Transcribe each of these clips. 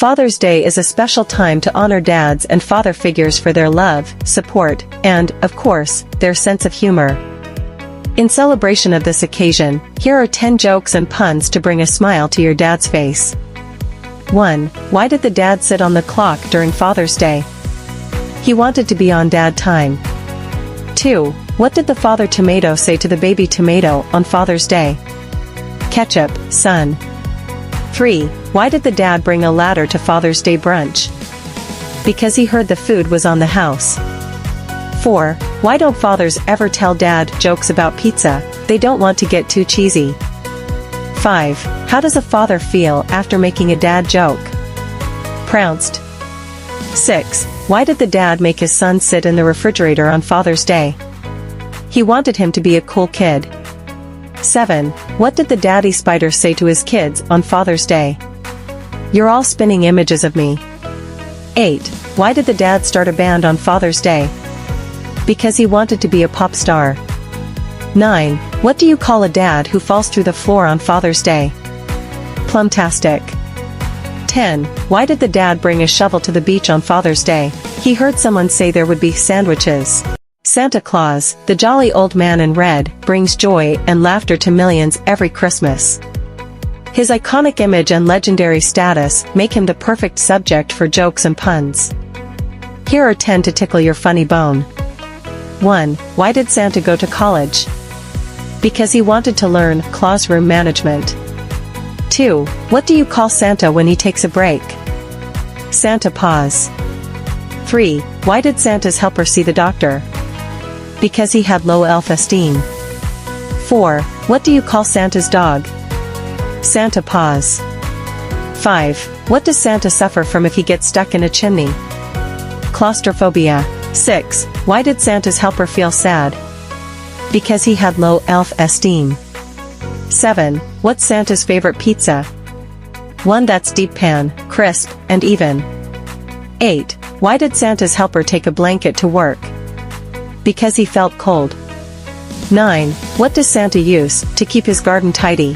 Father's Day is a special time to honor dads and father figures for their love, support, and, of course, their sense of humor. In celebration of this occasion, here are 10 jokes and puns to bring a smile to your dad's face. 1. Why did the dad sit on the clock during Father's Day? He wanted to be on dad time. 2. What did the father tomato say to the baby tomato on Father's Day? Ketchup, son. 3. Why did the dad bring a ladder to Father's Day brunch? Because he heard the food was on the house. 4. Why don't fathers ever tell dad jokes about pizza? They don't want to get too cheesy. 5. How does a father feel after making a dad joke? Pounced. 6. Why did the dad make his son sit in the refrigerator on Father's Day? He wanted him to be a cool kid. 7. What did the daddy spider say to his kids on Father's Day? You're all spinning images of me. 8. Why did the dad start a band on Father's Day? Because he wanted to be a pop star. 9. What do you call a dad who falls through the floor on Father's Day? Plumtastic. 10. Why did the dad bring a shovel to the beach on Father's Day? He heard someone say there would be sandwiches. Santa Claus, the jolly old man in red, brings joy and laughter to millions every Christmas. His iconic image and legendary status make him the perfect subject for jokes and puns. Here are 10 to tickle your funny bone. 1. Why did Santa go to college? Because he wanted to learn classroom management. 2. What do you call Santa when he takes a break? Santa pause. 3. Why did Santa's helper see the doctor? Because he had low self-esteem. 4. What do you call Santa's dog? Santa paws. 5. What does Santa suffer from if he gets stuck in a chimney? Claustrophobia. 6. Why did Santa's helper feel sad? Because he had low self-esteem. 7. What's Santa's favorite pizza? One that's deep pan, crisp, and even. 8. Why did Santa's helper take a blanket to work? Because he felt cold. 9. What does Santa use to keep his garden tidy?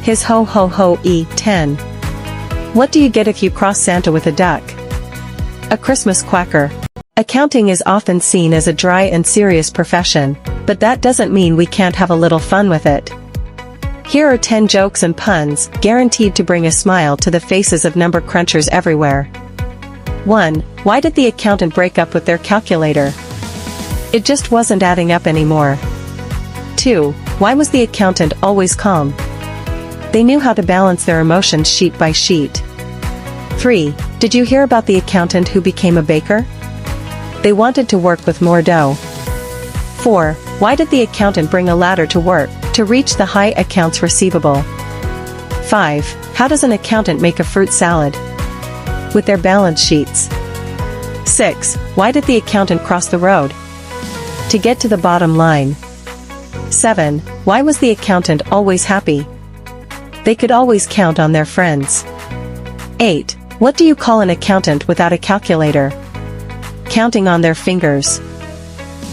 His ho-ho-ho-e. 10. What do you get if you cross Santa with a duck? A Christmas quacker. Accounting is often seen as a dry and serious profession, but that doesn't mean we can't have a little fun with it. Here are 10 jokes and puns, guaranteed to bring a smile to the faces of number crunchers everywhere. 1. Why did the accountant break up with their calculator? It just wasn't adding up anymore. 2. Why was the accountant always calm? They knew how to balance their emotions sheet by sheet. 3. Did you hear about the accountant who became a baker? They wanted to work with more dough. 4. Why did the accountant bring a ladder to work? To reach the high accounts receivable. 5. How does an accountant make a fruit salad? With their balance sheets. 6. Why did the accountant cross the road? To get to the bottom line. 7. Why was the accountant always happy? They could always count on their friends. 8. What do you call an accountant without a calculator? Counting on their fingers.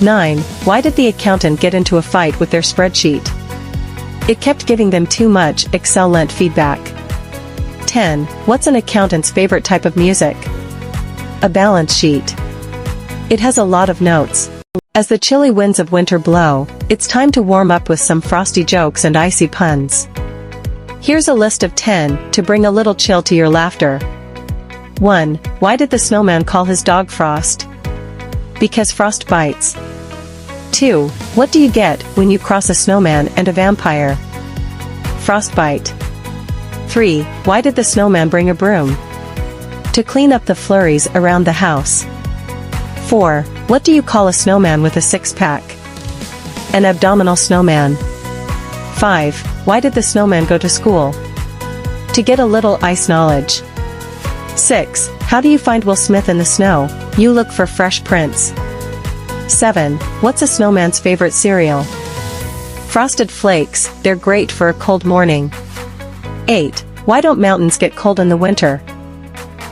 9. Why did the accountant get into a fight with their spreadsheet? It kept giving them too much Excel-lent feedback. 10. What's an accountant's favorite type of music? A balance sheet. It has a lot of notes. As the chilly winds of winter blow, it's time to warm up with some frosty jokes and icy puns. Here's a list of 10 to bring a little chill to your laughter. 1. Why did the snowman call his dog Frost? Because frost bites. 2. What do you get when you cross a snowman and a vampire? Frostbite. 3. Why did the snowman bring a broom? To clean up the flurries around the house. 4. What do you call a snowman with a six-pack? An abdominal snowman. 5. Why did the snowman go to school? To get a little ice knowledge. 6. How do you find Will Smith in the snow? You look for fresh prints. 7. What's a snowman's favorite cereal? Frosted Flakes, they're great for a cold morning. 8. Why don't mountains get cold in the winter?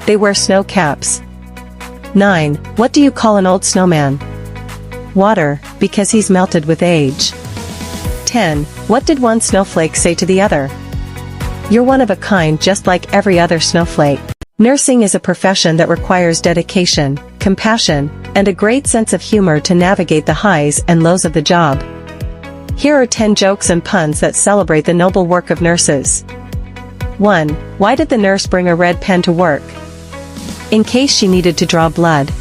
They wear snow caps. 9. What do you call an old snowman? Water, because he's melted with age. 10. What did one snowflake say to the other? You're one of a kind just like every other snowflake. Nursing is a profession that requires dedication, compassion, and a great sense of humor to navigate the highs and lows of the job. Here are 10 jokes and puns that celebrate the noble work of nurses. 1. Why did the nurse bring a red pen to work? In case she needed to draw blood.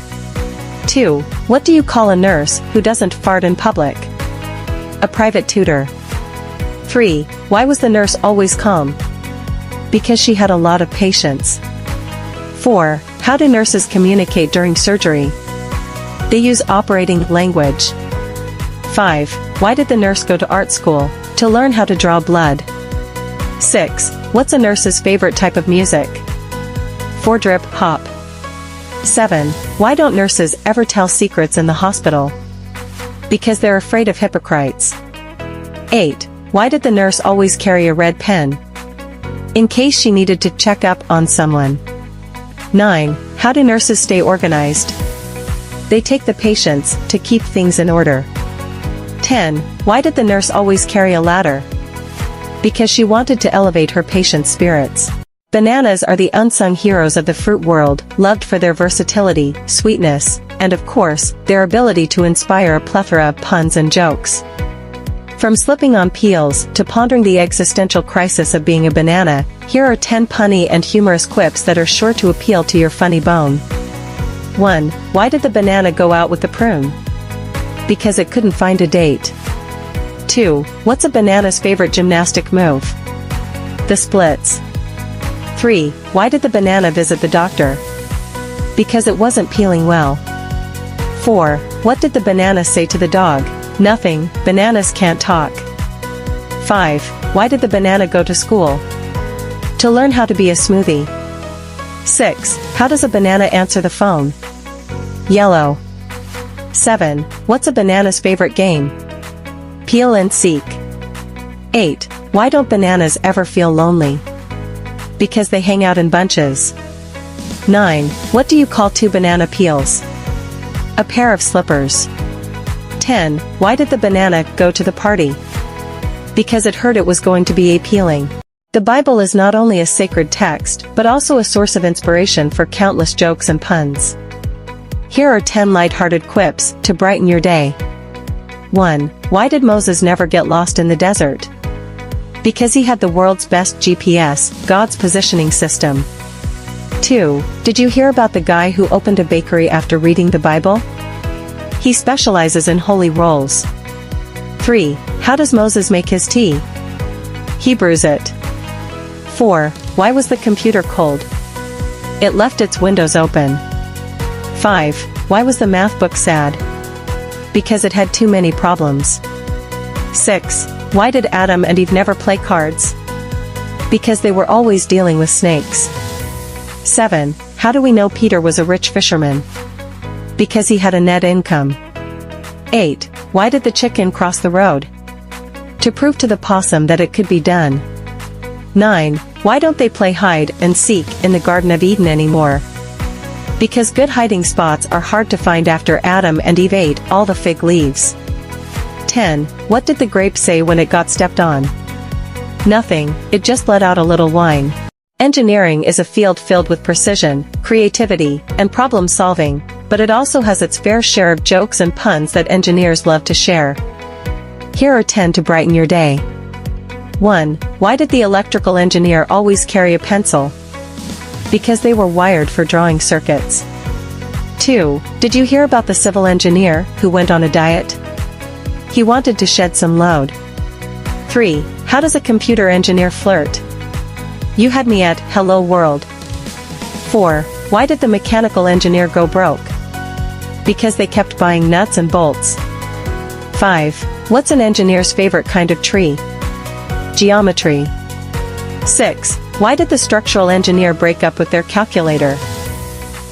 2. What do you call a nurse who doesn't fart in public? A private tutor. 3. Why was the nurse always calm? Because she had a lot of patience. 4. How do nurses communicate during surgery? They use operating language. 5. Why did the nurse go to art school? To learn how to draw blood. 6. What's a nurse's favorite type of music? 4. Drip, hop. 7. Why don't nurses ever tell secrets in the hospital? Because they're afraid of hypocrites. 8. Why did the nurse always carry a red pen? In case she needed to check up on someone. 9. How do nurses stay organized? They take the patience to keep things in order. 10. Why did the nurse always carry a ladder? Because she wanted to elevate her patient's spirits. Bananas are the unsung heroes of the fruit world, loved for their versatility, sweetness, and of course, their ability to inspire a plethora of puns and jokes. From slipping on peels to pondering the existential crisis of being a banana, here are 10 punny and humorous quips that are sure to appeal to your funny bone. 1. Why did the banana go out with the prune? Because it couldn't find a date. 2. What's a banana's favorite gymnastic move? The splits. 3. Why did the banana visit the doctor? Because it wasn't peeling well. 4. What did the banana say to the dog? Nothing, bananas can't talk. 5. Why did the banana go to school? To learn how to be a smoothie. 6. How does a banana answer the phone? Yellow. 7. What's a banana's favorite game? Peel and seek. 8. Why don't bananas ever feel lonely? Because they hang out in bunches. 9. What do you call 2 banana peels? A pair of slippers. 10. Why did the banana go to the party? Because it heard it was going to be appealing. The Bible is not only a sacred text, but also a source of inspiration for countless jokes and puns. Here are 10 light-hearted quips to brighten your day. 1. Why did Moses never get lost in the desert? Because he had the world's best GPS, God's positioning system. 2. Did you hear about the guy who opened a bakery after reading the Bible? He specializes in holy rolls. 3. How does Moses make his tea? He brews it. 4. Why was the computer cold? It left its windows open. 5. Why was the math book sad? Because it had too many problems. 6. Why did Adam and Eve never play cards? Because they were always dealing with snakes. 7. How do we know Peter was a rich fisherman? Because he had a net income. 8. Why did the chicken cross the road? To prove to the possum that it could be done. 9. Why don't they play hide and seek in the Garden of Eden anymore? Because good hiding spots are hard to find after Adam and Eve ate all the fig leaves. 10. What did the grape say when it got stepped on? Nothing, it just let out a little whine. Engineering is a field filled with precision, creativity, and problem solving, but it also has its fair share of jokes and puns that engineers love to share. Here are 10 to brighten your day. 1. Why did the electrical engineer always carry a pencil? Because they were wired for drawing circuits. 2. Did you hear about the civil engineer who went on a diet? He wanted to shed some load. 3. How does a computer engineer flirt? You had me at hello world. 4. Why did the mechanical engineer go broke? Because they kept buying nuts and bolts. 5. What's an engineer's favorite kind of tree? Geometry. 6. Why did the structural engineer break up with their calculator?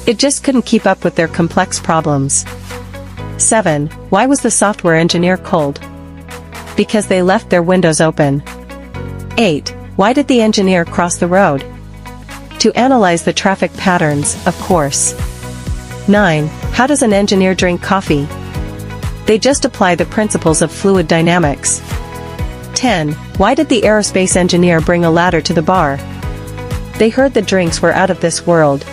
It just couldn't keep up with their complex problems. 7. Why was the software engineer cold? Because they left their windows open. 8. Why did the engineer cross the road? To analyze the traffic patterns, of course. 9. How does an engineer drink coffee? They just apply the principles of fluid dynamics. 10. Why did the aerospace engineer bring a ladder to the bar? They heard the drinks were out of this world,